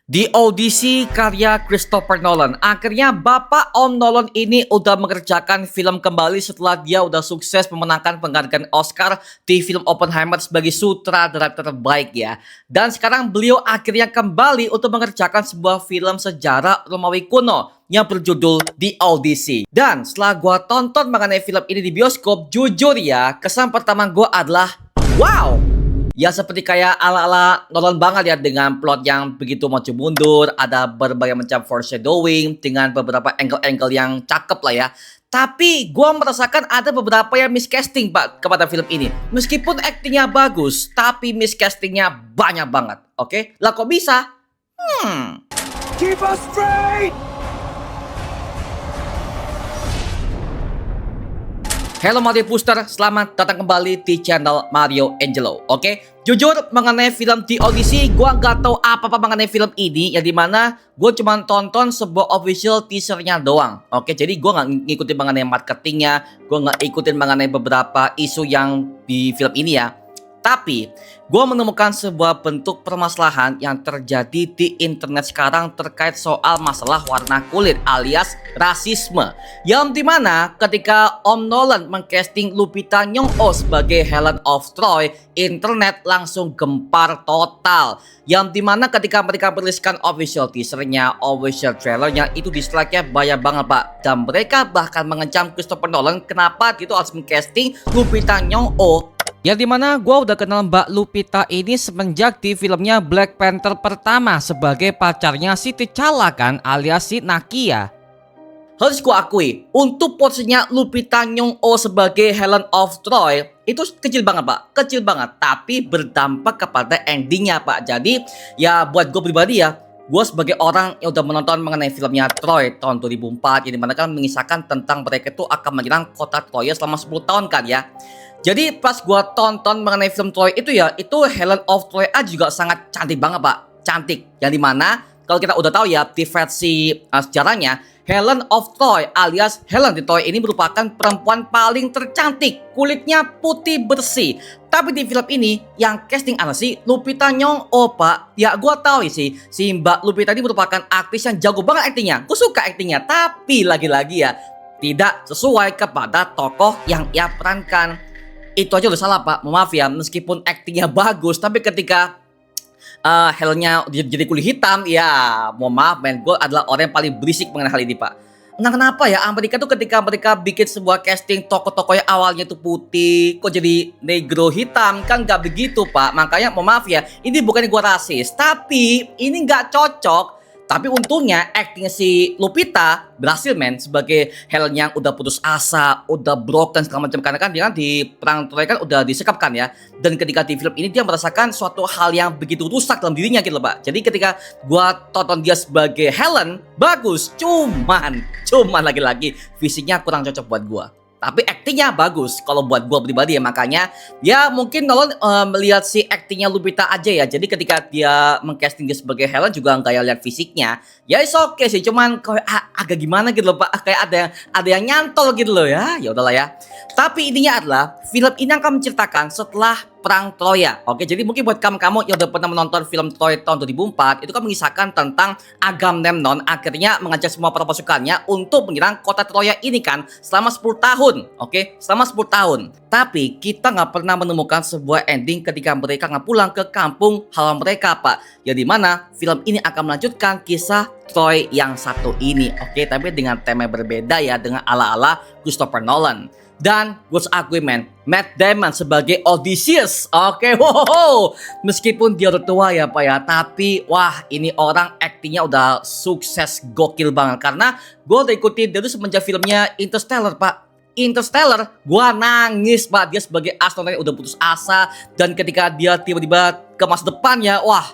The Odyssey karya Christopher Nolan. Akhirnya Bapak Om Nolan ini udah mengerjakan film kembali setelah dia udah sukses memenangkan penghargaan Oscar di film Oppenheimer sebagai sutradara terbaik ya. Dan sekarang beliau akhirnya kembali untuk mengerjakan sebuah film sejarah Romawi kuno yang berjudul The Odyssey. Dan setelah gua tonton mengenai film ini di bioskop, jujur ya, kesan pertama gua adalah wow! Ya seperti kayak ala-ala Nolan banget ya, dengan plot yang begitu maju mundur, ada berbagai macam foreshadowing dengan beberapa angle-angle yang cakep lah ya. Tapi gua merasakan ada beberapa yang miscasting Pak kepada film ini. Meskipun aktingnya bagus, tapi miscastingnya banyak banget. Oke? Lah kok bisa? Keep us straight! Halo Mario Booster, selamat datang kembali di channel Mario Angelo. Oke, jujur mengenai film The Odyssey, gua nggak tahu apa-apa mengenai film ini, yang dimana gue cuma tonton sebuah official teasernya doang. Oke, jadi gua nggak ngikutin mengenai marketingnya, gua nggak ikutin mengenai beberapa isu yang di film ini ya. Tapi, gue menemukan sebuah bentuk permasalahan yang terjadi di internet sekarang terkait soal masalah warna kulit alias rasisme. Yang dimana ketika Om Nolan mengcasting Lupita Nyong'o sebagai Helen of Troy, internet langsung gempar total. Yang dimana ketika mereka meriliskan official teasernya, official trailernya, itu dislike-nya banyak banget Pak. Dan mereka bahkan mengecam Christopher Nolan kenapa gitu harus mengcasting Lupita Nyong'o. Yang dimana gue udah kenal Mbak Lupita ini semenjak di filmnya Black Panther pertama sebagai pacarnya si T'Challa kan, alias si Nakia. Harus gue akui, untuk posisinya Lupita Nyong'o sebagai Helen of Troy itu kecil banget Pak, kecil banget. Tapi berdampak kepada endingnya Pak. Jadi ya buat gue pribadi ya, gue sebagai orang yang udah menonton mengenai filmnya Troy tahun 2004, yang dimana kan mengisahkan tentang mereka itu akan menyerang kota Troya selama 10 tahun kan ya. Jadi pas gua tonton mengenai film Troy itu ya, itu Helen of Troy juga sangat cantik banget Pak, cantik. Yang dimana kalau kita udah tahu ya di versi sejarahnya, Helen of Troy alias Helen di Troy ini merupakan perempuan paling tercantik, kulitnya putih bersih. Tapi di film ini yang casting adalah si Lupita Nyong'o Pak. Ya gua tahu sih, si Mbak Lupita ini merupakan aktris yang jago banget aktingnya. Gua suka aktingnya, tapi lagi-lagi ya tidak sesuai kepada tokoh yang ia perankan. Itu aja udah salah Pak, maaf ya, meskipun aktingnya bagus, tapi ketika Helennya jadi kulit hitam, ya mohon maaf men, gue adalah orang yang paling berisik mengenai hal ini Pak. Nah kenapa ya Amerika tuh ketika mereka bikin sebuah casting tokoh-tokoh yang awalnya itu putih, kok jadi negro hitam, kan nggak begitu Pak. Makanya mohon maaf ya, ini bukan gue rasis, tapi ini nggak cocok. Tapi untungnya acting si Lupita berhasil men sebagai Helen yang udah putus asa, udah broken segala macam, karena kan dia kan di perang Troy kan udah disekap kan ya. Dan ketika di film ini dia merasakan suatu hal yang begitu rusak dalam dirinya gitu loh Pak. Jadi ketika gua tonton dia sebagai Helen bagus, cuman lagi-lagi fisiknya kurang cocok buat gua. Tapi aktingnya bagus kalau buat gue pribadi ya, makanya ya mungkin Nolan melihat si aktingnya Lupita aja ya. Jadi ketika dia mengcasting dia sebagai Helen juga nggak lihat fisiknya, ya is oke sih, cuman kayak agak gimana gitu loh Pak, kayak ada yang nyantol gitu loh ya. Ya udahlah ya. Tapi intinya adalah film ini akan menceritakan setelah perang Troya. Oke, jadi mungkin buat kamu-kamu yang udah pernah menonton film Troy tahun 2004, itu kan mengisahkan tentang Agamemnon akhirnya mengajak semua para pasukannya untuk menyerang kota Troya ini kan selama 10 tahun. Oke, selama 10 tahun. Tapi kita nggak pernah menemukan sebuah ending ketika mereka nggak pulang ke kampung halaman mereka Pak. Ya dimana film ini akan melanjutkan kisah Troy yang satu ini. Oke, tapi dengan tema yang berbeda ya, dengan ala-ala Christopher Nolan. Dan gue akui men, Matt Damon sebagai Odysseus. Oke, wow. Meskipun dia udah tua ya Pak ya, tapi wah ini orang aktingnya udah sukses gokil banget. Karena gue udah ikutin dia tuh semenjak filmnya Interstellar Pak. Interstellar, gue nangis Pak. Dia sebagai astronot yang udah putus asa, dan ketika dia tiba-tiba ke masa depannya, wah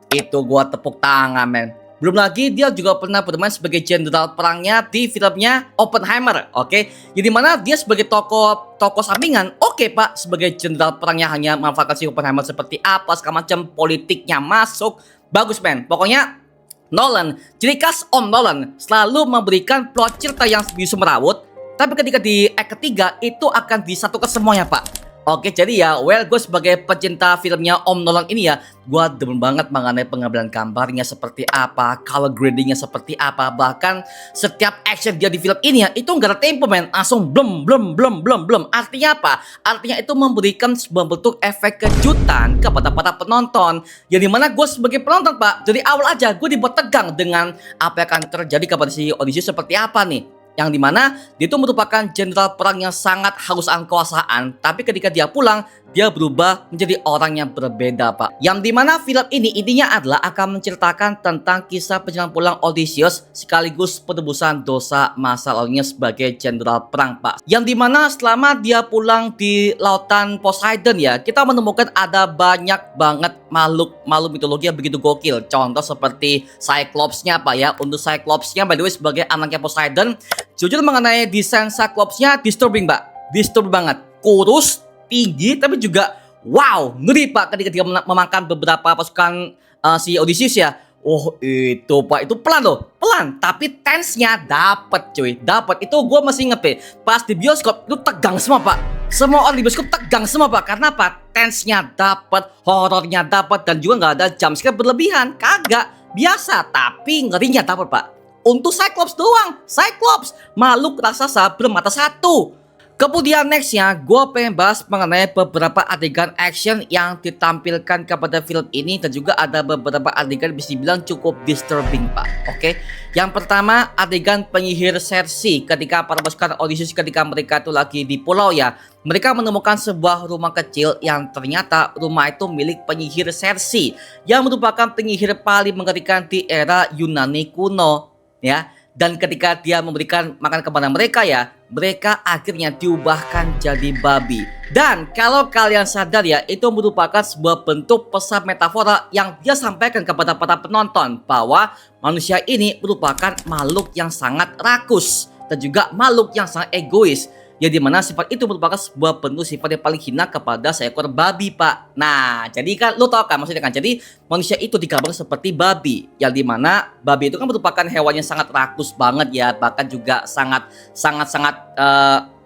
itu gue tepuk tangan men. Belum lagi dia juga pernah bermain sebagai jenderal perangnya di filmnya Oppenheimer. Oke, jadi mana dia sebagai tokoh sampingan. Oke Pak, sebagai jenderal perangnya hanya memanfaatkan si Oppenheimer seperti apa, segala macam politiknya masuk. Bagus men, pokoknya Nolan, ciri khas Om Nolan selalu memberikan plot cerita yang bisu merawut, tapi ketika di act ketiga itu akan disatukan semuanya Pak. Oke, jadi ya, well, gue sebagai pecinta filmnya Om Nolan ini ya, gue demen banget mengenai pengambilan gambarnya seperti apa, color gradingnya seperti apa, bahkan setiap action dia di film ini ya, itu nggak ada tempo men, langsung blem blem blem blem blem. Artinya apa? Artinya itu memberikan sebuah bentuk efek kejutan kepada para penonton. Yang dimana gue sebagai penonton pak, dari awal aja gue dibuat tegang dengan apa yang akan terjadi kepada si Odysseus seperti apa nih. Yang dimana dia itu merupakan jenderal perang yang sangat haus akan kekuasaan, tapi ketika dia pulang, dia berubah menjadi orang yang berbeda pak. Yang dimana film ini intinya adalah akan menceritakan tentang kisah perjalanan pulang Odysseus sekaligus penebusan dosa masa lalunya sebagai jenderal perang pak. Yang dimana selama dia pulang di lautan Poseidon ya, kita menemukan ada banyak banget makhluk mitologi yang begitu gokil. Contoh seperti Cyclops-nya pak ya. Untuk Cyclops-nya by the way sebagai anaknya Poseidon, jujur mengenai desain Cyclops-nya disturbing pak. Disturbing banget. Kurus, tinggi, tapi juga wow, ngeri pak ketika dia memakan beberapa pasukan si Odysseus ya. Oh itu pak, itu pelan loh, pelan, tapi tense-nya dapet cuy, dapet. Itu gue masih inget pas di bioskop itu tegang semua pak. Semua orang di bioskop tegang semua pak, karena apa? Tense-nya dapet, horornya dapet, dan juga nggak ada jumpscare berlebihan, kagak, biasa, tapi ngerinya dapet pak. Untuk Cyclops doang, Cyclops, makhluk raksasa bermata satu. Kemudian nextnya, gue pengen bahas mengenai beberapa adegan action yang ditampilkan kepada film ini, dan juga ada beberapa adegan bisa dibilang cukup disturbing pak. Oke, yang pertama adegan penyihir Circe ketika para pasukan Odysseus ketika mereka itu lagi di pulau ya, mereka menemukan sebuah rumah kecil yang ternyata rumah itu milik penyihir Circe yang merupakan penyihir paling mengerikan di era Yunani kuno ya. Dan ketika dia memberikan makan kepada mereka ya, mereka akhirnya diubahkan jadi babi. Dan kalau kalian sadar ya, itu merupakan sebuah bentuk pesan metafora yang dia sampaikan kepada para penonton, bahwa manusia ini merupakan makhluk yang sangat rakus dan juga makhluk yang sangat egois. Ya dimana sifat itu merupakan sebuah bentuk sifat yang paling hina kepada seekor babi pak. Nah jadi kan lo tau kan maksudnya kan, jadi manusia itu digambarkan seperti babi, yang dimana babi itu kan merupakan hewan yang sangat rakus banget ya, bahkan juga sangat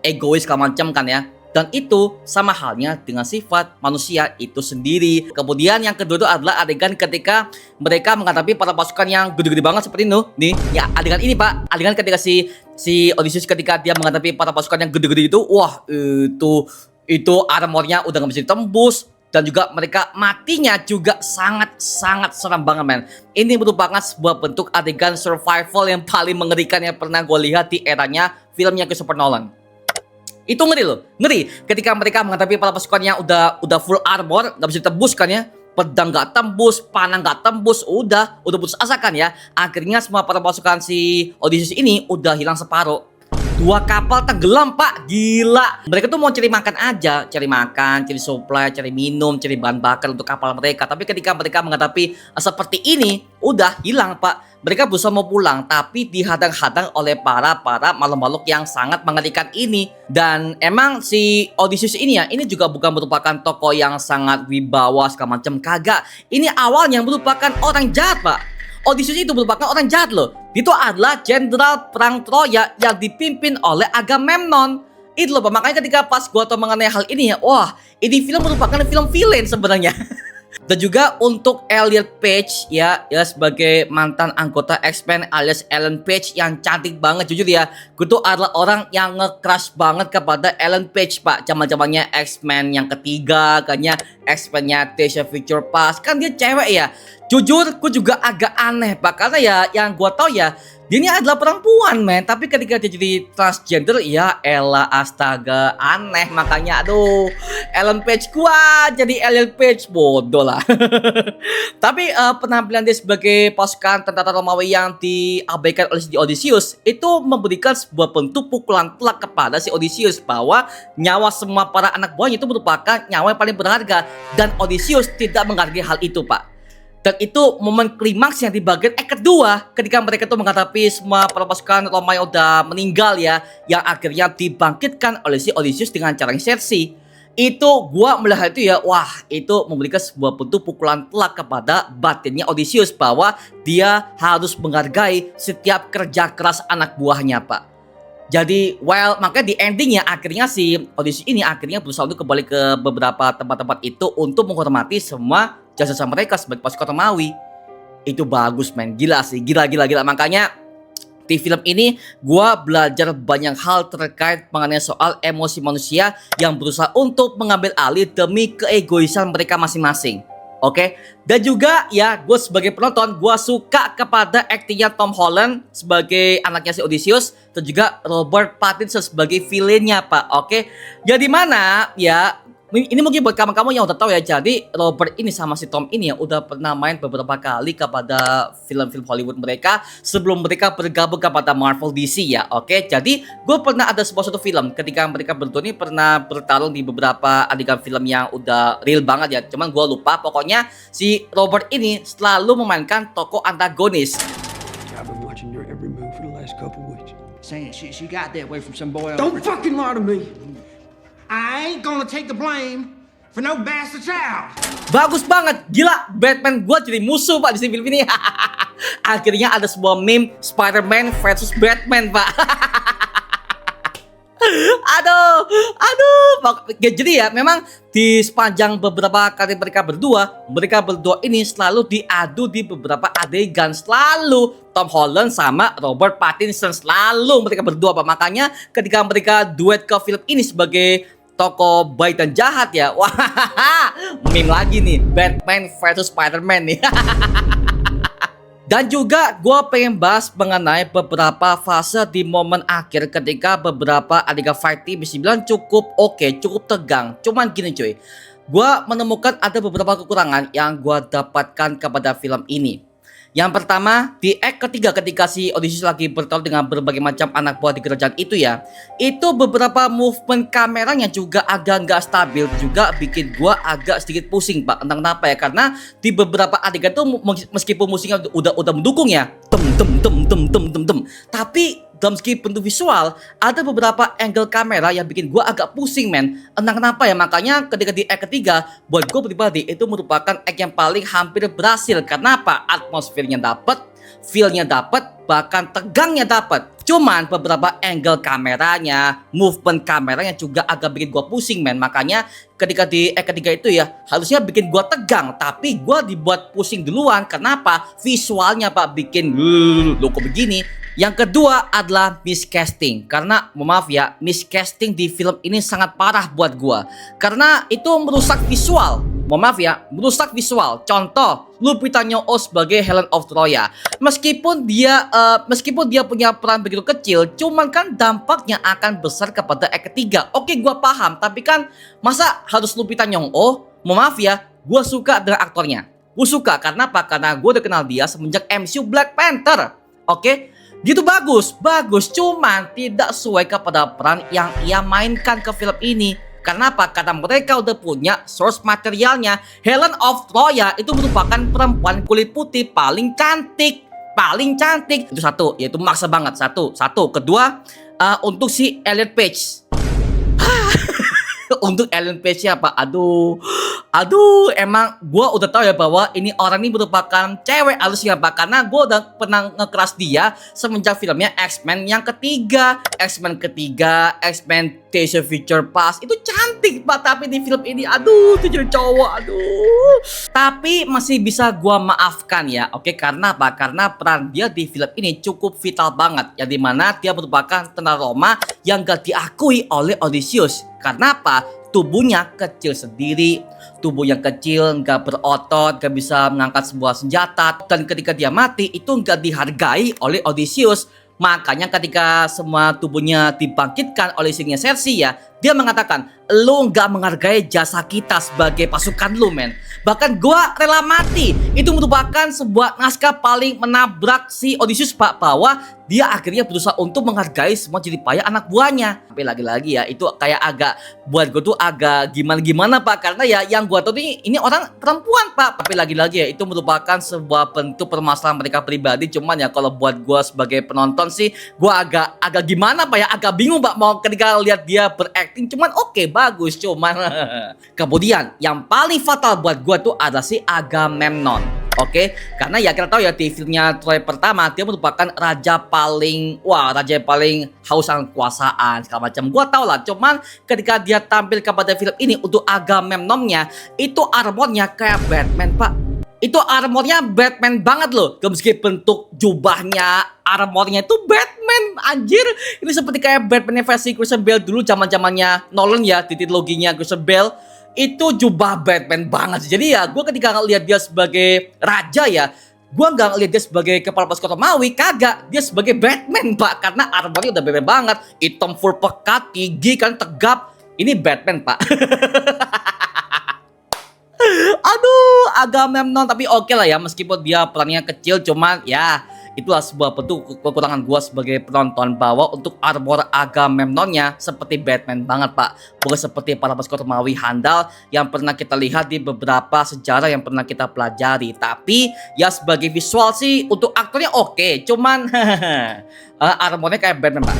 egois segala macam kan ya. Dan itu sama halnya dengan sifat manusia itu sendiri. Kemudian yang kedua itu adalah adegan ketika mereka menghadapi para pasukan yang gede-gede banget seperti itu. Nih, ya adegan ini pak, adegan ketika si Odysseus ketika dia menghadapi para pasukan yang gede-gede itu, wah itu armornya udah nggak bisa ditembus. Dan juga mereka matinya juga sangat seram banget men. Ini merupakan sebuah bentuk adegan survival yang paling mengerikan yang pernah gue lihat di eranya filmnya Christopher Nolan. Itu ngeri loh, ngeri ketika mereka menghadapi para pasukan yang udah full armor, nggak bisa ditembus kan ya, pedang nggak tembus, panah nggak tembus, udah putus asa kan ya. Akhirnya semua para pasukan si Odysseus ini udah hilang separuh. 2 kapal tenggelam pak, gila. Mereka tuh mau cari makan aja, cari makan, cari supply, cari minum, cari bahan bakar untuk kapal mereka. Tapi ketika mereka menghadapi seperti ini, udah hilang pak. Mereka berusaha mau pulang, tapi dihadang-hadang oleh para makhluk-makhluk yang sangat mengerikan ini. Dan emang si Odysseus ini ya, ini juga bukan merupakan tokoh yang sangat wibawa segala macam, kagak. Ini awalnya merupakan orang jahat pak. Odysseus itu merupakan orang jahat loh. Itu adalah jenderal perang Troya yang dipimpin oleh Agamemnon. Itu loh, makanya ketika pas gua tahu mengenai hal ini ya, wah, ini film merupakan film villain sebenarnya. Dan juga untuk Elliot Page ya sebagai mantan anggota X-Men alias Ellen Page yang cantik banget, jujur ya, gue tuh adalah orang yang nge-crush banget kepada Ellen Page pak. Zaman-zamannya X-Men yang ketiga kan ya, X-Men-nya Days of Future Past, kan dia cewek ya. Jujur gue juga agak aneh pak, karena ya yang gue tahu ya, dia ini adalah perempuan men, tapi ketika dia jadi transgender, ya elah astaga, aneh. Makanya aduh, Ellen Page gua jadi Ellen Page, bodoh lah. Tapi penampilan dia sebagai pasukan tentara Romawi yang diabaikan oleh si Odysseus itu memberikan sebuah bentuk pukulan telak kepada si Odysseus, bahwa nyawa semua para anak buahnya itu merupakan nyawa yang paling berharga, dan Odysseus tidak menghargai hal itu pak. Dan itu momen klimaks yang di bagian kedua, ketika mereka tuh menghadapi semua para pasukan Roma yang udah meninggal ya, yang akhirnya dibangkitkan oleh si Odysseus dengan cara Circe. Itu gua melihat itu ya, wah, itu memberikan sebuah bentuk pukulan telak kepada batinnya Odysseus, bahwa dia harus menghargai setiap kerja keras anak buahnya pak. Jadi, makanya di endingnya akhirnya si audisi ini akhirnya berusaha untuk kembali ke beberapa tempat-tempat itu untuk menghormati semua jasa-jasa mereka sebagai pasukan Romawi. Itu bagus men, gila sih, gila. Makanya di film ini gua belajar banyak hal terkait mengenai soal emosi manusia yang berusaha untuk mengambil alih demi keegoisan mereka masing-masing. Oke, dan juga ya gue sebagai penonton gue suka kepada aktingnya Tom Holland sebagai anaknya si Odysseus dan juga Robert Pattinson sebagai villainnya Pak. Oke, jadi mana ya ini mungkin buat kamu-kamu yang udah tahu ya. Jadi Robert ini sama si Tom ini ya udah pernah main beberapa kali kepada film-film Hollywood mereka sebelum mereka bergabung kepada Marvel DC ya. Oke, jadi gue pernah ada sebuah satu film ketika mereka berdua ini pernah bertarung di beberapa adegan film yang udah real banget ya. Cuman gue lupa, pokoknya si Robert ini selalu memainkan tokoh antagonis. I've been watching your every move for the last couple weeks. Saying she got that way from some boy. Don't fucking lie to me. I ain't gonna take the blame for no bastard child. Bagus banget, gila, Batman gue jadi musuh Pak di film ini. Akhirnya ada sebuah meme Spider-Man versus Batman Pak. aduh. Jadi ya memang di sepanjang beberapa kali mereka berdua ini selalu diadu di beberapa adegan. Selalu Tom Holland sama Robert Pattinson, selalu mereka berdua Pak. Makanya ketika mereka duet ke film ini sebagai tokoh baik dan jahat ya, wah, meme lagi nih, Batman versus Spider-Man nih. Dan juga gue pengen bahas mengenai beberapa fase di momen akhir ketika beberapa adegan fighting bisa bilang cukup oke, cukup tegang. Cuman gini cuy, gue menemukan ada beberapa kekurangan yang gue dapatkan kepada film ini. Yang pertama, di act ketiga ketika si Odysseus lagi bertarung dengan berbagai macam anak buah di kerajaan itu ya, itu beberapa movement kameranya juga agak nggak stabil, juga bikin gua agak sedikit pusing Pak. Entah kenapa ya, karena di beberapa adegan tuh meskipun musiknya udah mendukung ya, tapi dalam segi bentuk visual ada beberapa angle kamera yang bikin gue agak pusing men. Entah kenapa ya, makanya ketika di act ketiga buat gue pribadi itu merupakan act yang paling hampir berhasil. Karena apa? Atmosfernya dapet, feel-nya dapet, bahkan tegangnya dapet. Cuman beberapa angle kameranya, movement kameranya juga agak bikin gue pusing men. Makanya ketika di act ketiga itu ya harusnya bikin gue tegang, tapi gue dibuat pusing duluan. Kenapa? Visualnya Pak bikin lo kok begini. Yang kedua adalah miscasting. Karena maaf ya, miscasting di film ini sangat parah buat gua. Karena itu merusak visual. Maaf ya, merusak visual. Contoh, Lupita Nyong'o sebagai Helen of Troya. Meskipun dia punya peran begitu kecil, cuman kan dampaknya akan besar kepada act ketiga. Oke, gua paham, tapi kan masa harus Lupita Nyong'o? Maaf ya, gua suka dengan aktornya. Gua suka karena apa? Karena gua udah kenal dia semenjak MCU Black Panther. Oke? Gitu bagus, cuman tidak sesuai kepada peran yang ia mainkan ke film ini. Karena apa? Karena mereka udah punya source materialnya. Helen of Troya itu merupakan perempuan kulit putih paling cantik. Itu satu, yaitu maksa banget. Satu. Kedua, untuk si Elliot Page. Untuk Ellen Page apa? Aduh, emang gue udah tahu ya bahwa ini orang ini merupakan cewek halusnya Pak. Karena gue udah pernah nge-crush dia semenjak filmnya X-Men yang ketiga, X-Men Days of Future Past. Itu cantik Pak, tapi di film ini aduh, itu jadi cowok, aduh. Tapi masih bisa gue maafkan ya, oke? Karena apa? Karena peran dia di film ini cukup vital banget, ya, dimana dia merupakan tentara Roma yang gak diakui oleh Odysseus. Karena apa? Tubuhnya kecil sendiri, tubuh yang kecil, nggak berotot, nggak bisa mengangkat sebuah senjata, dan ketika dia mati itu nggak dihargai oleh Odysseus. Makanya ketika semua tubuhnya dibangkitkan oleh istrinya Cersei ya, dia mengatakan, lu nggak menghargai jasa kita sebagai pasukan lu men. Bahkan gua rela mati. Itu merupakan sebuah naskah paling menabrak si Odysseus Pak, bahwa dia akhirnya berusaha untuk menghargai semua jerih payah anak buahnya. Tapi lagi-lagi ya, itu kayak agak buat gue tuh agak gimana-gimana Pak. Karena ya yang gue tahu ini orang perempuan Pak. Tapi lagi-lagi ya, itu merupakan sebuah bentuk permasalahan mereka pribadi. Cuman ya kalau buat gue sebagai penonton sih, gue agak gimana Pak ya, agak bingung Pak mau ketika lihat dia berakting. Cuman oke, bagus. Cuman kemudian yang paling fatal buat gue tuh adalah si Agamemnon. Oke, karena ya kita tahu ya di filmnya trailer pertama dia merupakan raja yang paling haus akan kekuasaan segala macam. Gua tahu lah, cuman ketika dia tampil kepada film ini untuk Agamemnonnya, itu armornya kayak Batman, Pak. Itu armornya Batman banget loh. Meski bentuk jubahnya, armornya itu Batman, anjir. Ini seperti kayak Batman versi Christian Bale dulu zaman-zamannya Nolan ya, di triloginya Christian Bale. Itu jubah Batman banget. Jadi ya gue ketika ngeliat dia sebagai raja ya, gue nggak ngeliat dia sebagai kepala pasukan Romawi, kagak. Dia sebagai Batman, Pak. Karena armornya udah Batman banget. Hitam full pekat, gigi kan tegap. Ini Batman, Pak. Aduh, Agamemnon, tapi oke lah ya, meskipun dia perannya kecil, cuman ya itulah sebuah bentuk kekurangan gua sebagai penonton, bahwa untuk armor Agamemnonnya seperti Batman banget, Pak. Bukan seperti para pasukan Romawi handal yang pernah kita lihat di beberapa sejarah yang pernah kita pelajari. Tapi ya sebagai visual sih untuk aktornya oke, cuman armornya kayak Batman, Pak.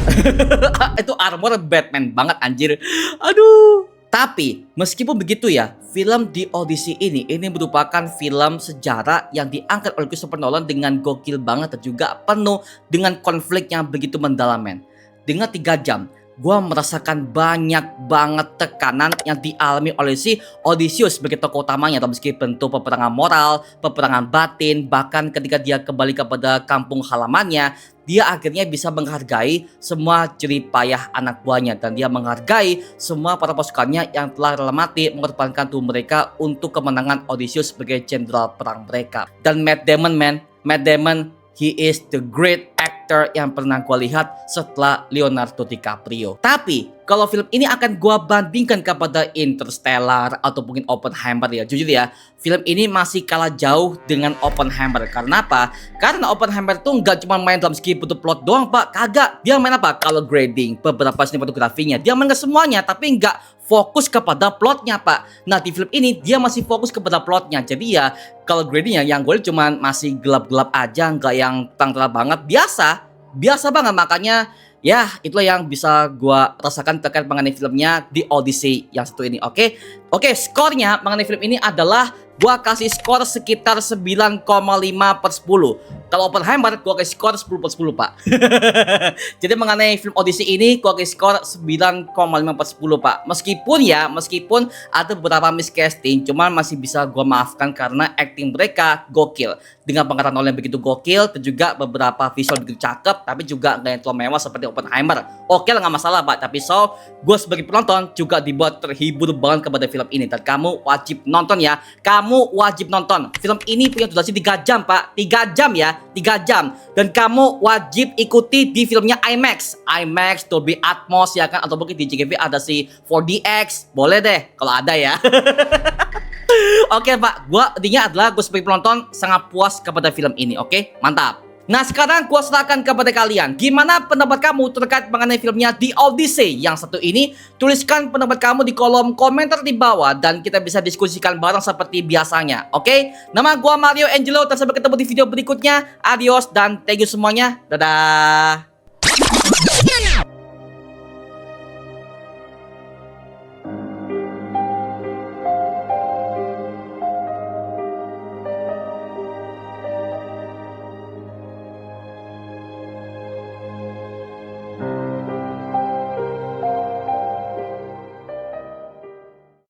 Itu armor Batman banget, anjir. Aduh. Tapi meskipun begitu ya, film The Odyssey ini merupakan film sejarah yang diangkat oleh Christopher Nolan dengan gokil banget dan juga penuh dengan konflik yang begitu mendalam, men. Dengan 3 jam, gue merasakan banyak banget tekanan yang dialami oleh si Odysseus sebagai tokoh utamanya, atau meski bentuk peperangan moral, peperangan batin, bahkan ketika dia kembali kepada kampung halamannya, dia akhirnya bisa menghargai semua jerih payah anak buahnya, dan dia menghargai semua para pasukannya yang telah rela mati mengorbankan tubuh mereka untuk kemenangan Odysseus sebagai jenderal perang mereka. Dan Matt Damon, he is the great actor yang pernah gue lihat setelah Leonardo DiCaprio. Tapi kalau film ini akan gue bandingkan kepada Interstellar atau mungkin Oppenheimer ya, jujur ya, film ini masih kalah jauh dengan Oppenheimer. Karena apa? Karena Oppenheimer tuh nggak cuma main dalam segi bentuk plot doang, Pak. Kagak. Dia main apa? Color grading, beberapa sinematografinya. Dia main ke semuanya, tapi nggak fokus kepada plotnya, Pak. Nah, di film ini dia masih fokus kepada plotnya. Jadi ya color gradingnya yang gue cuma masih gelap-gelap aja, nggak yang terang-terang banget. Biasa banget, makanya ya, itulah yang bisa gua rasakan terkait mengenai filmnya The Odyssey yang satu ini. Oke, skornya mengenai film ini adalah gua kasih skor sekitar 9,5/10. Kalau Oppenheimer gua kasih skor 10/10, Pak. Jadi mengenai film Odyssey ini gua kasih skor 9,5/10, Pak. Meskipun ada beberapa miscasting, cuman masih bisa gua maafkan karena acting mereka gokil. Dengan pengarahan Nolan yang begitu gokil, dan juga beberapa visual begitu cakep, tapi juga nggak yang terlalu mewah seperti Oppenheimer. Oke lah, nggak masalah, Pak. Tapi gue sebagai penonton juga dibuat terhibur banget kepada film ini, dan kamu wajib nonton ya. Kamu wajib nonton. Film ini punya durasi 3 jam, Pak. 3 jam ya, 3 jam. Dan kamu wajib ikuti di filmnya IMAX, Dolby Atmos ya kan, atau mungkin di JKV ada si 4DX. Boleh deh kalau ada ya. Oke, Pak, intinya adalah gue sebagai penonton sangat puas kepada film ini. Oke, mantap. Nah, sekarang gue serahkan kepada kalian. Gimana pendapat kamu terkait mengenai filmnya The Odyssey yang satu ini? Tuliskan pendapat kamu di kolom komentar di bawah, dan kita bisa diskusikan bareng seperti biasanya. Oke, nama gue Mario Angelo, dan sampai ketemu di video berikutnya. Adios dan thank you semuanya. Dadah.